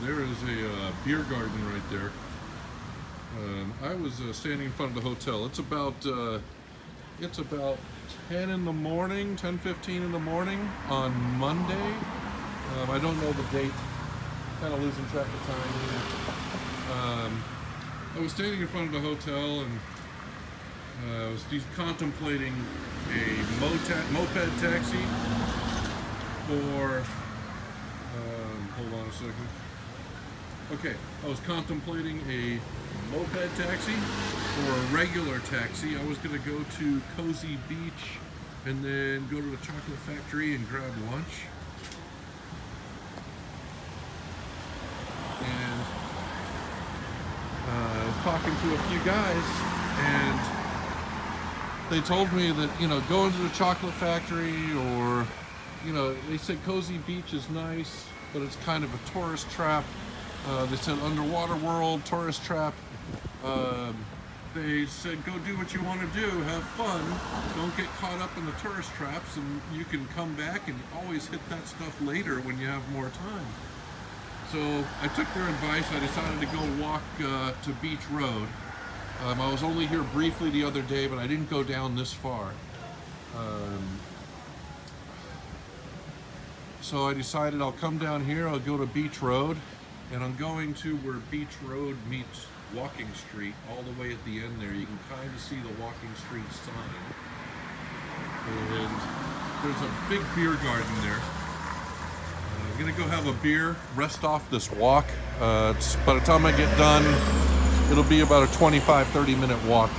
there is a beer garden right there. I was standing in front of the hotel. It's about 10 in the morning, 10:15 in the morning on Monday. I don't know the date. Kind of losing track of time here. I was standing in front of the hotel and I was contemplating a moped taxi for. Hold on a second. Okay, I was contemplating a moped taxi or a regular taxi. I was going to go to Cozy Beach and then go to the chocolate factory and grab lunch. And I was talking to a few guys and they told me that, you know, going to the chocolate factory or, you know, they said Cozy Beach is nice, but it's kind of a tourist trap. They said underwater world, tourist trap. They said go do what you want to do, have fun, don't get caught up in the tourist traps, and you can come back and always hit that stuff later when you have more time. So I took their advice. I decided to go walk to Beach Road. I was only here briefly the other day, but I didn't go down this far. So I decided I'll come down here, I'll go to Beach Road, and I'm going to where Beach Road meets Walking Street, all the way at the end there. You can kind of see the Walking Street sign. And there's a big beer garden there. I'm gonna go have a beer, rest off this walk. By the time I get done, it'll be about a 25-30 minute walk.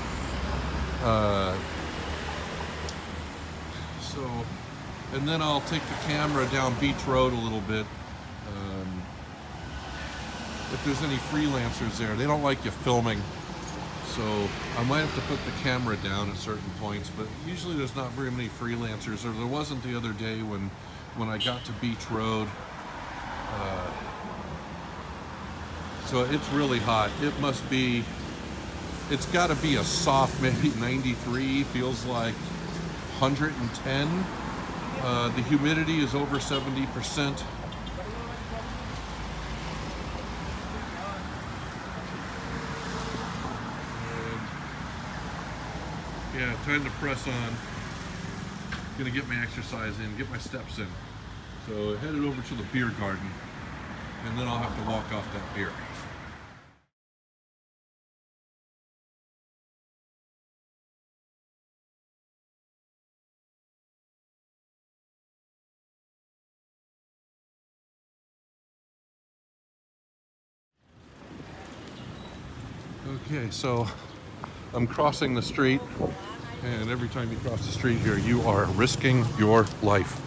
And then I'll take the camera down Beach Road a little bit. If there's any freelancers there, they don't like you filming. So I might have to put the camera down at certain points, but usually there's not very many freelancers, or there wasn't the other day when I got to Beach Road. So it's really hot. It must be, it's gotta be a soft, maybe 93, feels like 110. The humidity is over 70%. And yeah, time to press on. Gonna get my exercise in, get my steps in. So headed over to the beer garden, and then I'll have to walk off that beer. Okay, so I'm crossing the street, and every time you cross the street here, you are risking your life.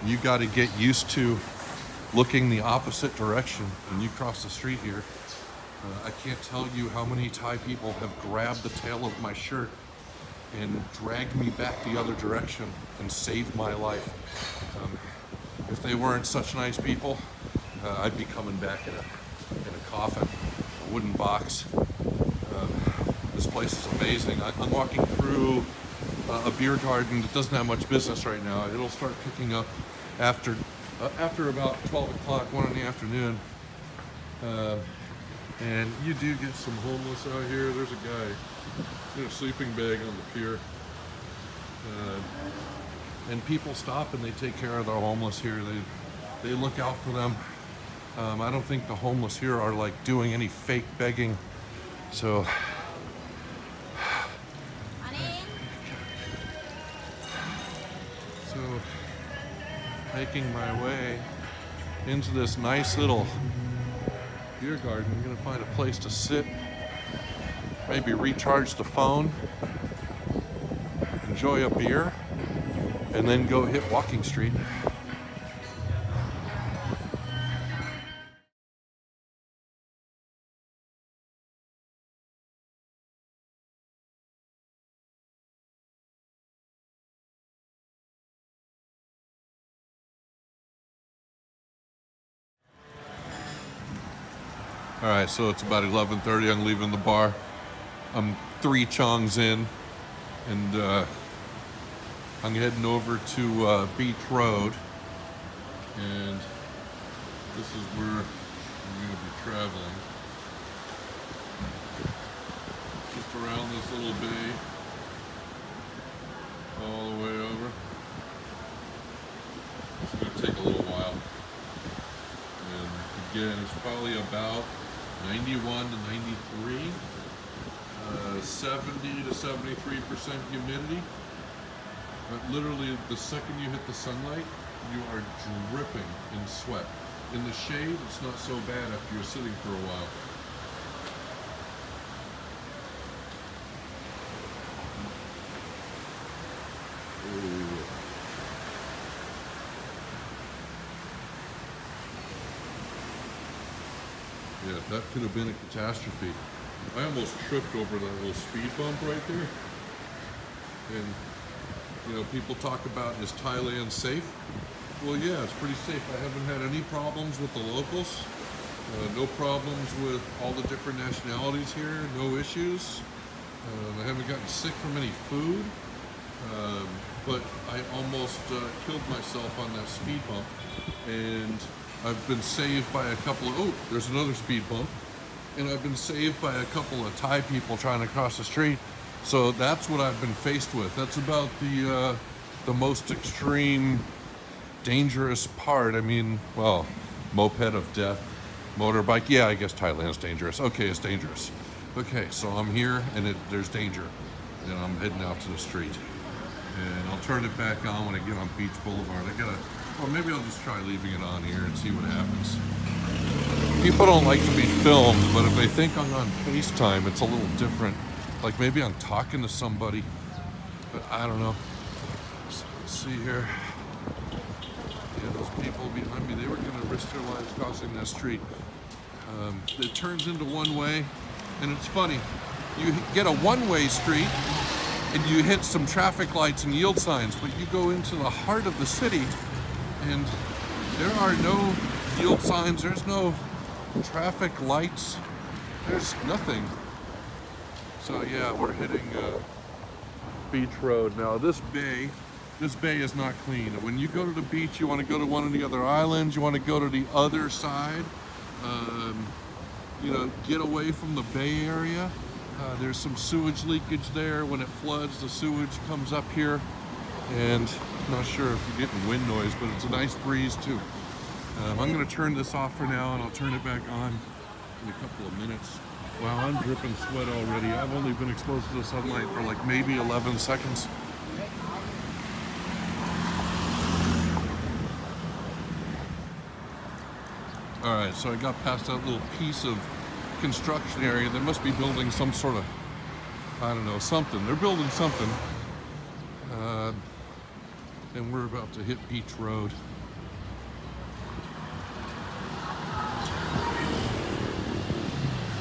You got to get used to looking the opposite direction when you cross the street here. I can't tell you how many Thai people have grabbed the tail of my shirt and dragged me back the other direction and saved my life. If they weren't such nice people, I'd be coming back in a coffin. Wooden box. This place is amazing. I'm walking through a beer garden that doesn't have much business right now. It'll start picking up after about 12 o'clock, 1 in the afternoon. And you do get some homeless out here. There's a guy in a sleeping bag on the pier. And people stop and they take care of the homeless here. They look out for them. I don't think the homeless here are like doing any fake begging. So making my way into this nice little beer garden. I'm gonna find a place to sit, maybe recharge the phone, enjoy a beer, and then go hit Walking Street. All right, so it's about 11:30. I'm leaving the bar. I'm 3 chongs in, and I'm heading over to Beach Road, and This is where I'm going to be traveling. Just around this little bay, all the way over. It's going to take a little while. And again, it's probably about 91 to 93, 70 to 73% humidity. But literally, the second you hit the sunlight, you are dripping in sweat. In the shade, it's not so bad after you're sitting for a while. Yeah, that could have been a catastrophe. I almost tripped over that little speed bump right there. And, you know, people talk about, is Thailand safe? Well, yeah, it's pretty safe. I haven't had any problems with the locals. No problems with all the different nationalities here. No issues. I haven't gotten sick from any food. But I almost killed myself on that speed bump. And I've been saved by a couple of, oh, there's another speed bump. And I've been saved by a couple of Thai people trying to cross the street. So that's what I've been faced with. That's about the most extreme, dangerous part. I mean, well, moped of death, motorbike. Yeah, I guess Thailand's dangerous. Okay, it's dangerous. Okay, so I'm here and there's danger. And I'm heading out to the street. And I'll turn it back on when I get on Beach Boulevard. Well, maybe I'll just try leaving it on here and see what happens. People don't like to be filmed, but if they think I'm on FaceTime, it's a little different. Like maybe I'm talking to somebody, but I don't know. So let's see here. Yeah, those people behind me, they were gonna risk their lives crossing that street. It turns into one way, and it's funny. You get a one-way street, and you hit some traffic lights and yield signs, but you go into the heart of the city, and there are no yield signs, there's no traffic lights, there's nothing. So yeah, we're hitting Beach Road. Now this bay is not clean. When you go to the beach, you want to go to one of the other islands, you want to go to the other side, you know, get away from the bay area. There's some sewage leakage there. When it floods, the sewage comes up here, and I'm not sure if you're getting wind noise, but it's a nice breeze too. I'm going to turn this off for now, and I'll turn it back on in a couple of minutes. Wow, I'm dripping sweat already. I've only been exposed to the sunlight for like maybe 11 seconds. All right, so I got past that little piece of construction area. They must be building some sort of, I don't know, something. They're building something. And we're about to hit Beach Road.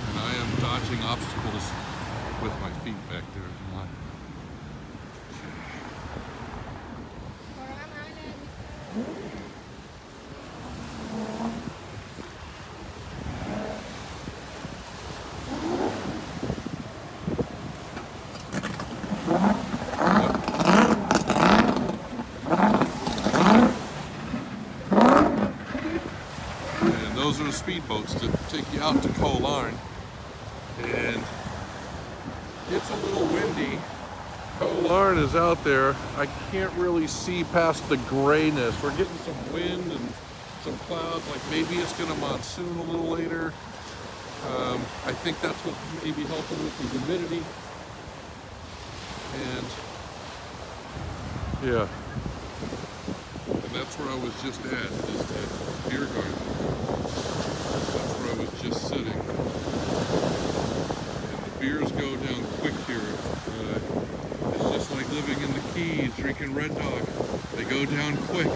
And I am dodging obstacles with my feet back there. Those are the speedboats that take you out to Koh Larn, and it's a little windy. Koh Larn is out there. I can't really see past the grayness. We're getting some wind and some clouds, like maybe it's going to monsoon a little later. I think that's what may be helping with the humidity. And yeah, and that's where I was just at, is that beer garden. That's where I was just sitting. And the beers go down quick here. It's just like living in the Keys, drinking Red Dog. They go down quick.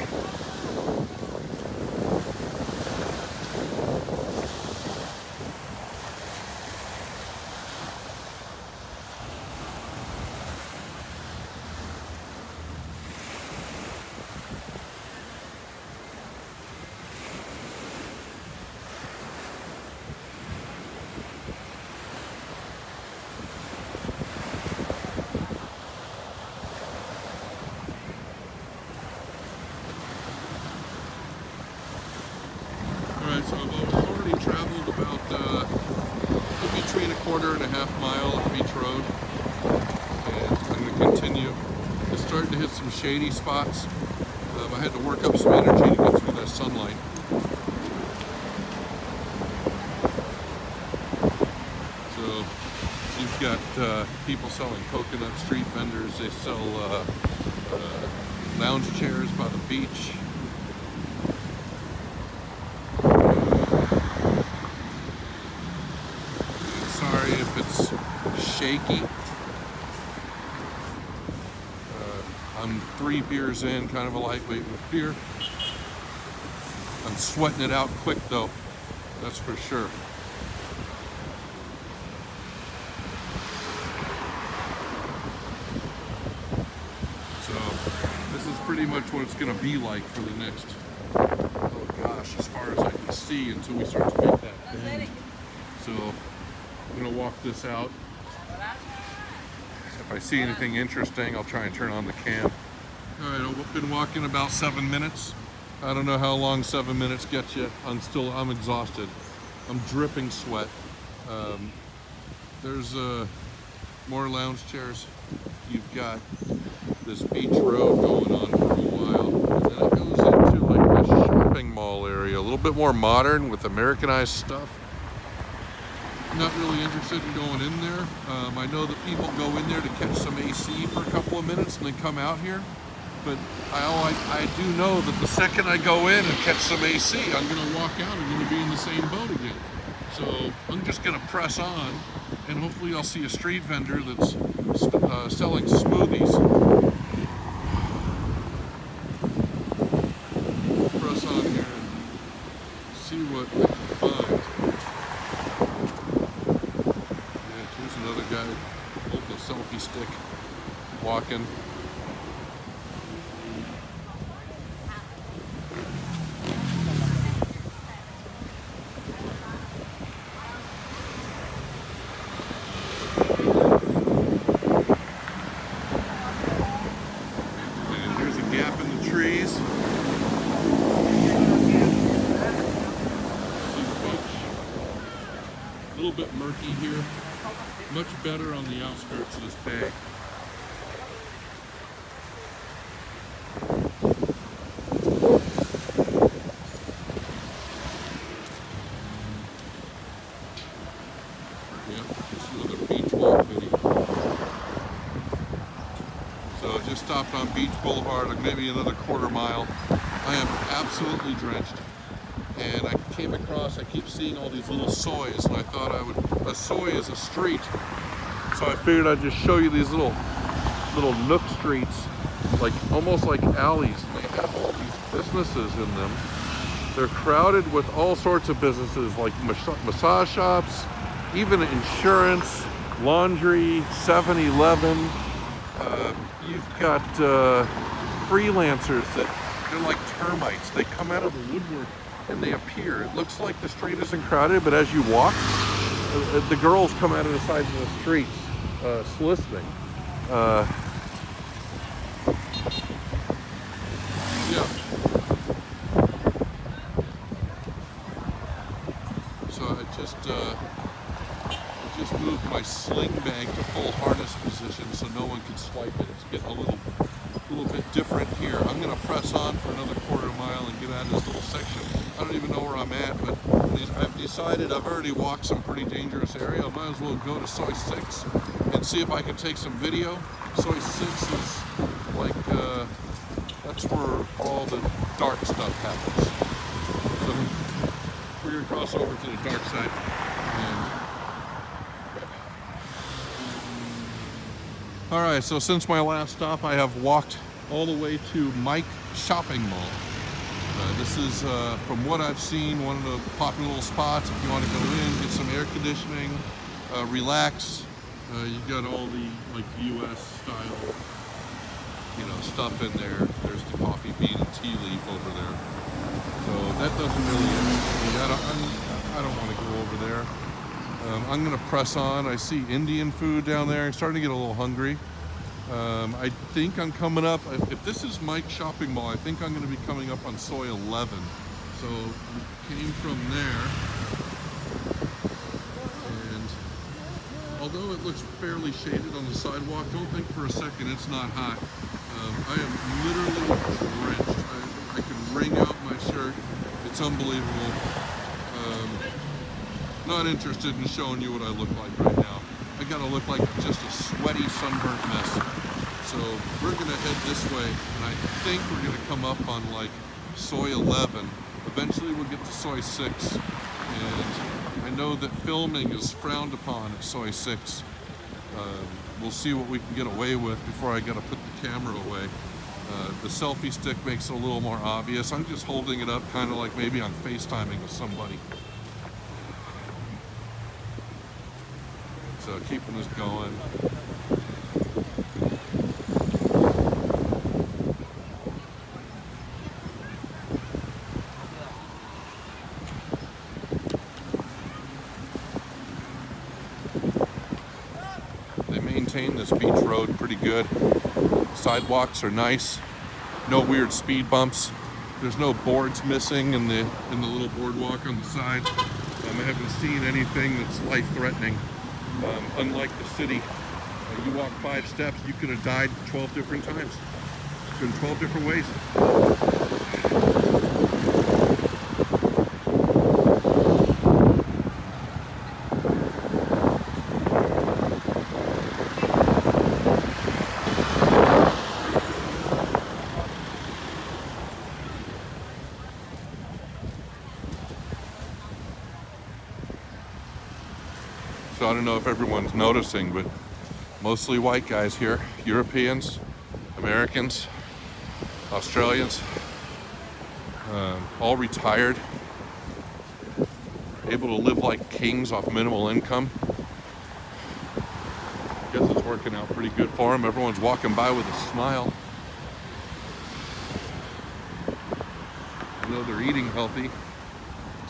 so I've already traveled about between 1.25 mile of beach road, and I'm going to continue. It's starting to hit some shady spots. I had to work up some energy to get through that sunlight. So you've got people selling coconut, street vendors. They sell lounge chairs by the beach. Sorry if it's shaky. I'm 3 beers in, kind of a lightweight with beer. I'm sweating it out quick though, that's for sure. So this is pretty much what it's going to be like for the next, oh gosh, as far as I can see until we start to make that bend. So I'm going to walk this out. If I see anything interesting, I'll try and turn on the cam. All right, I've been walking about 7 minutes. I don't know how long 7 minutes gets you. I'm exhausted. I'm dripping sweat. There's more lounge chairs. You've got this beach road going on for a while. And then it goes into like this shopping mall area, a little bit more modern with Americanized stuff. Not really interested in going in there. I know that people go in there to catch some AC for a couple of minutes and then come out here. But I do know that the second I go in and catch some AC, I'm going to walk out and I'm going to be in the same boat again. So I'm just going to press on, and hopefully I'll see a street vendor that's selling smoothies. Press on here and see what I can find. Here's another guy holding a selfie stick, walking. And here's a gap in the trees. See the beach. A little bit murky here. Much better on the outskirts of this bay. Yep, just another beach walk video. So I just stopped on Beach Boulevard, like maybe another 1/4 mile. I am absolutely drenched. And I came across, I keep seeing all these little soys, and I thought a soy is a street. So I figured I'd just show you these little nook streets, like almost like alleys. And they have all these businesses in them. They're crowded with all sorts of businesses, like massage shops, even insurance, laundry, 7-Eleven. You've got freelancers that they're like termites. They come out of the woodwork and they appear. It looks like the street isn't crowded, but as you walk, the girls come out of the sides of the streets soliciting. Yeah. So I just moved my sling bag to full harness position so no one can swipe it. It's getting a little bit different here. I'm going to press on for another 1/4 mile and get out of this little section. I don't even know where I'm at, but I've decided I've already walked some pretty dangerous area. I might as well go to Soy 6 and see if I can take some video. Soy 6 is like, that's where all the dark stuff happens. So we're going to cross over to the dark side. Alright, so since my last stop, I have walked all the way to Mike Shopping Mall. This is, from what I've seen, one of the popular little spots if you want to go in, get some air conditioning, relax. You've got all the like US style, stuff in there. There's the coffee bean and tea leaf over there. So that doesn't really interest me. I don't want to go over there. I'm going to press on. I see Indian food down there. I'm starting to get a little hungry. I think I'm coming up, if this is Mike's Shopping Mall, I think I'm going to be coming up on Soy 11. So So came from there, and although it looks fairly shaded on the sidewalk, don't think for a second it's not hot. I am literally drenched. I can wring out my shirt. It's unbelievable. Not interested in showing you what I look like right now. I gotta look like just a sweaty, sunburnt mess. So we're gonna head this way, and I think we're gonna come up on like soy 11. Eventually we'll get to soy 6, and I know that filming is frowned upon at soy 6. We'll see what we can get away with before I gotta put the camera away. The selfie stick makes it a little more obvious. I'm just holding it up kind of like maybe I'm FaceTiming with somebody. So keeping this going. They maintain this beach road pretty good. Sidewalks are nice. No weird speed bumps. There's no boards missing in the little boardwalk on the side. I haven't seen anything that's life-threatening. Unlike the city, you walk 5 steps, you could have died 12 different times, in 12 different ways. So I don't know if everyone's noticing, but mostly white guys here. Europeans, Americans, Australians, all retired, able to live like kings off minimal income. Guess it's working out pretty good for them. Everyone's walking by with a smile. I know they're eating healthy.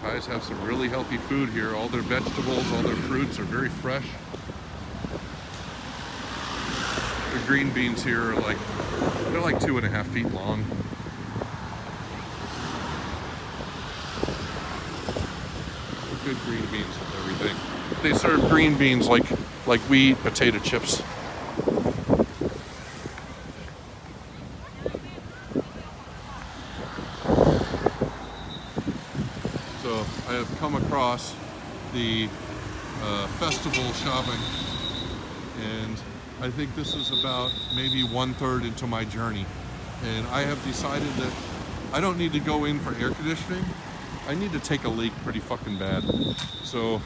Thais have some really healthy food here. All their vegetables, all their fruits are very fresh. The green beans here are like, they're like 2.5 feet long. Good green beans and everything. They serve green beans like we eat potato chips. So I have come across the festival shopping, and I think this is about maybe 1/3 into my journey. And I have decided that I don't need to go in for air conditioning. I need to take a leak pretty fucking bad. So,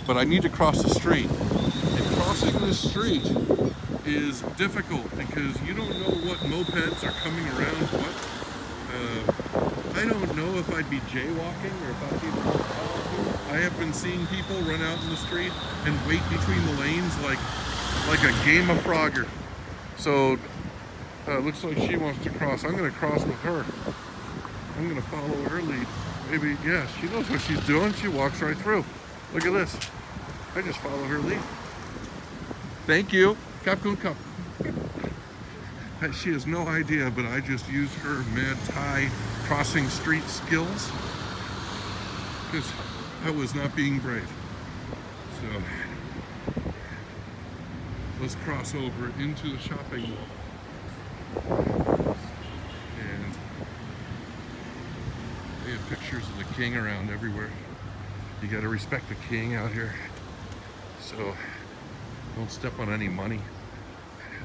but I need to cross the street. And crossing this street is difficult because you don't know what mopeds are coming around what. I don't know if I'd be jaywalking or if I'd be walking. I have been seeing people run out in the street and wait between the lanes like a game of Frogger. So looks like she wants to cross. I'm going to cross with her. I'm going to follow her lead. Maybe, yeah, she knows what she's doing. She walks right through. Look at this. I just follow her lead. Thank you. Kapkun Cup. She has no idea, but I just used her mad Thai crossing street skills because I was not being brave. So let's cross over into the shopping mall. And they have pictures of the king around everywhere. You gotta respect the king out here. So don't step on any money.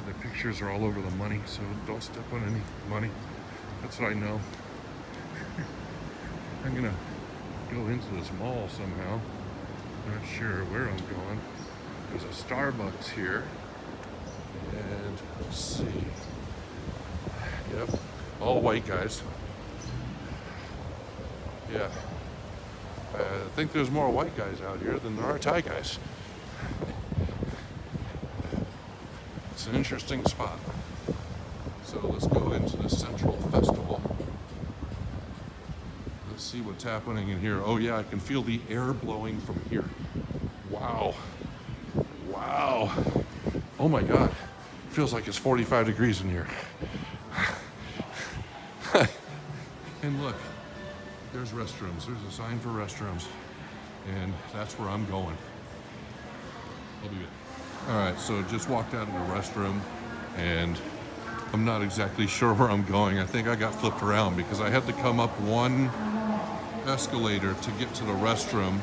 The pictures are all over the money, so don't step on any money. That's what I know. I'm gonna go into this mall somehow. Not sure where I'm going. There's a Starbucks here. And let's see. Yep, all white guys. Yeah. I think there's more white guys out here than there are Thai guys. It's an interesting spot. So let's go into the Central Festival. Let's see what's happening in here. Oh yeah, I can feel the air blowing from here. Wow. Wow. Oh my God. It feels like it's 45 degrees in here. And look, There's restrooms. There's a sign for restrooms. And that's where I'm going. I'll be good. All right, so just walked out of the restroom, and I'm not exactly sure where I'm going. I think I got flipped around because I had to come up one escalator to get to the restroom,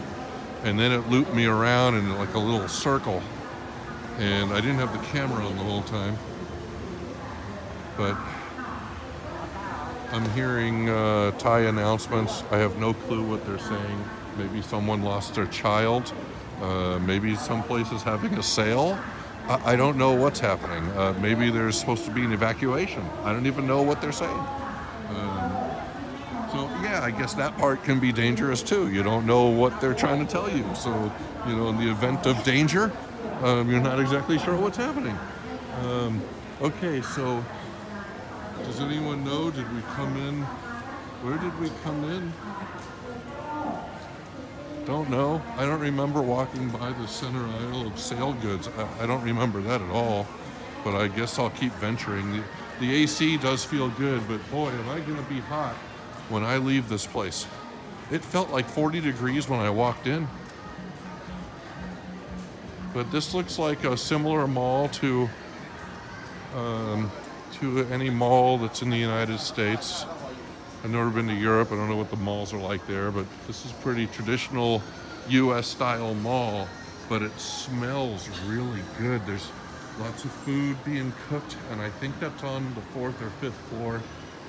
and then it looped me around in like a little circle, and I didn't have the camera on the whole time. But I'm hearing Thai announcements. I have no clue what they're saying. Maybe someone lost their child. Maybe some place is having a sale. I don't know what's happening. Maybe there's supposed to be an evacuation. I don't even know what they're saying. So yeah, I guess that part can be dangerous too. You don't know what they're trying to tell you. So, you know, in the event of danger, you're not exactly sure what's happening. Okay, so does anyone know, did we come in? Where did we come in? Don't know. I don't remember walking by the center aisle of sale goods. I don't remember that at all, but I guess I'll keep venturing. The AC does feel good, but boy, am I gonna be hot when I leave this place. It felt like 40 degrees when I walked in. But this looks like a similar mall to any mall that's in the United States. I've never been to Europe. I don't know what the malls are like there, but this is pretty traditional US style mall, but it smells really good. There's lots of food being cooked, and I think that's on the 4th or 5th floor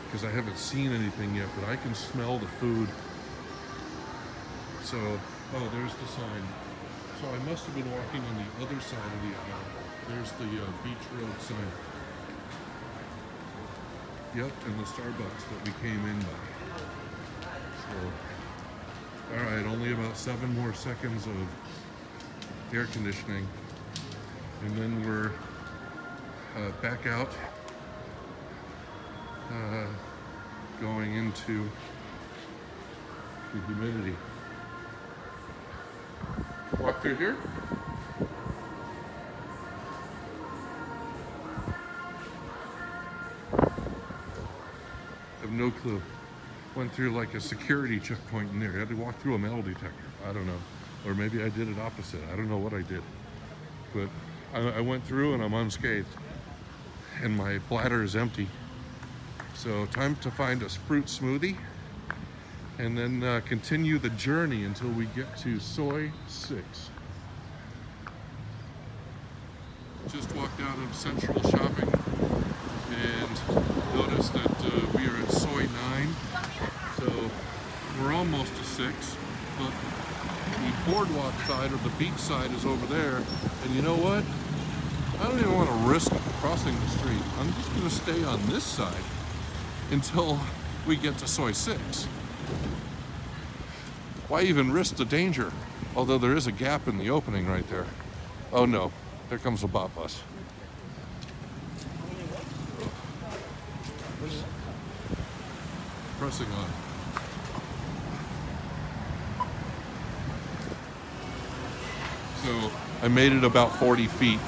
because I haven't seen anything yet, but I can smell the food. So, oh, there's the sign. So I must have been walking on the other side of the aisle. There's the Beach Road sign. Yep, and the Starbucks that we came in by. So, all right, only about 7 more seconds of air conditioning, and then we're back out, going into the humidity. Walk through here. No clue. Went through like a security checkpoint in there. I had to walk through a metal detector. I don't know. Or maybe I did it opposite. I don't know what I did. But I went through and I'm unscathed. And my bladder is empty. So time to find a fruit smoothie. And then continue the journey until we get to Soi 6. Just walked out of Central Shopping and noticed that we are at Soi 9, so we're almost to 6, but the boardwalk side or the beach side is over there, and you know what? I don't even want to risk crossing the street. I'm just going to stay on this side until we get to Soi 6. Why even risk the danger? Although there is a gap in the opening right there. Oh no, there comes a bot bus. Pressing on. So I made it about 40 feet.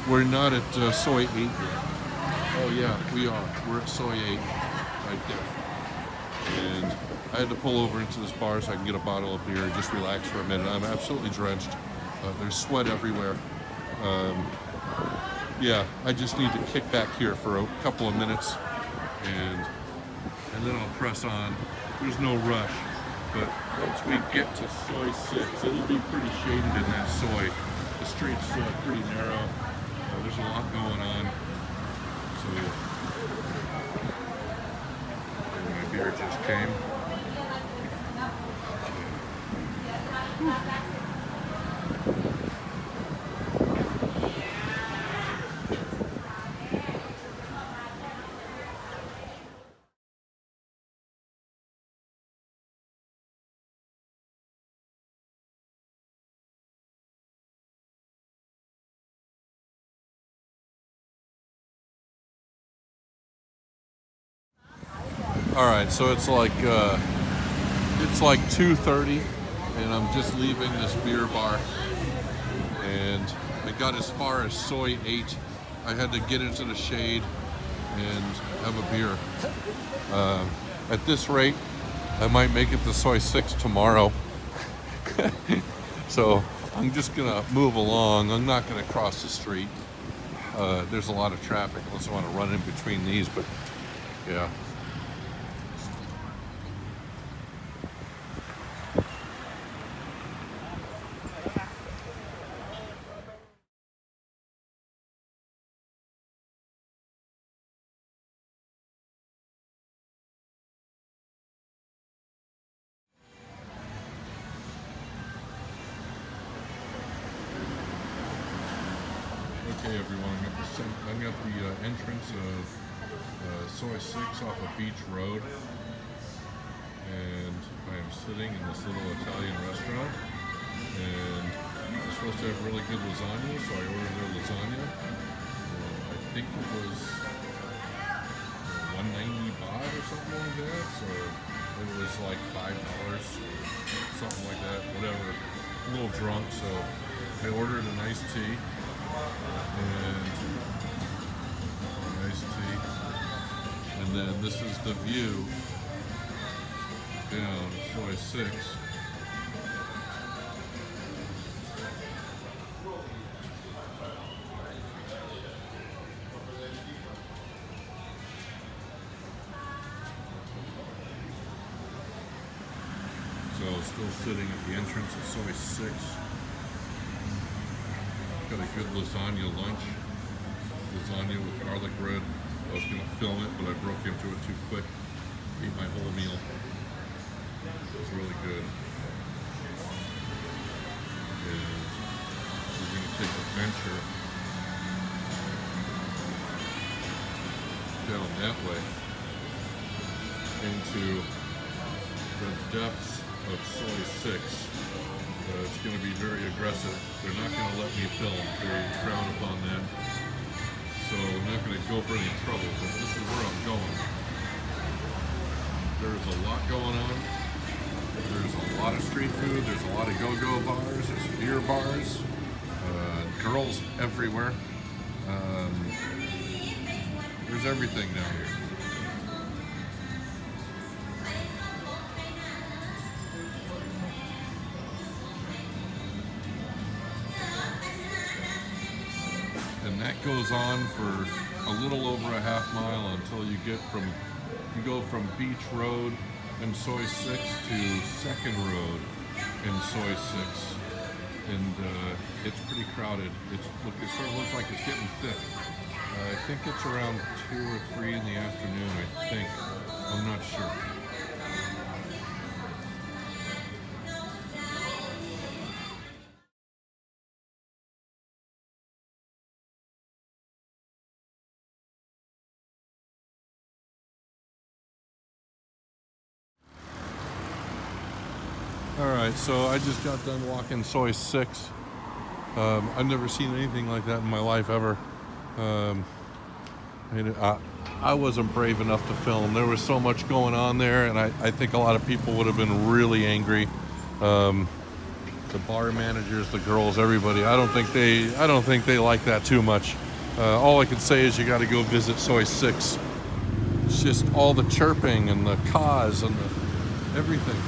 We're not at Soi 8 yet. Oh yeah, we are. We're at Soi 8 right there. And I had to pull over into this bar so I can get a bottle of beer and just relax for a minute. I'm absolutely drenched. There's sweat everywhere. Yeah, I just need to kick back here for a couple of minutes and then I'll press on. There's no rush, but once we get to Soi 6, it'll be pretty shaded in that Soi. The street's pretty narrow. There's a lot going on. So, and my beer just came. All right, so it's like 2:30, and I'm just leaving this beer bar, and I got as far as Soi 8. I had to get into the shade and have a beer. At this rate, I might make it to soy 6 tomorrow. So I'm just gonna move along. I'm not gonna cross the street. There's a lot of traffic unless I want to run in between these, but yeah. Okay, everyone, I'm at the entrance of Soy 6 off of Beach Road, and I am sitting in this little Italian restaurant, and they're supposed to have really good lasagna, so I ordered their lasagna. I think it was 190 baht or something like that, so it was like $5, something like that, whatever. A little drunk, so I ordered an iced tea. And iced tea, and then this is the view down Soy 6. So still sitting at the entrance of Soy 6. Got a good lasagna lunch. Lasagna with garlic bread. I was going to film it, but I broke into it too quick. Ate my whole meal. It was really good. And we're going to take a venture down that way into the depths of Soy 6. It's going to be very aggressive. They're not going to let me film. They frown upon that. So I'm not going to go for any trouble, but this is where I'm going. There's a lot going on. There's a lot of street food. There's a lot of go-go bars. There's beer bars. Girls everywhere. There's everything down here. And that goes on for a little over a half mile until you go from Beach Road and Soy 6 to 2nd Road in Soy 6. And it's pretty crowded. It sort of looks like it's getting thick. I think it's around 2 or 3 in the afternoon, I think. I'm not sure. Alright, so I just got done walking Soy 6. I've never seen anything like that in my life ever. I wasn't brave enough to film. There was so much going on there, and I think a lot of people would have been really angry. The bar managers, the girls, everybody. I don't think they like that too much. All I can say is you got to go visit Soy 6. It's just all the chirping and the caws and everything.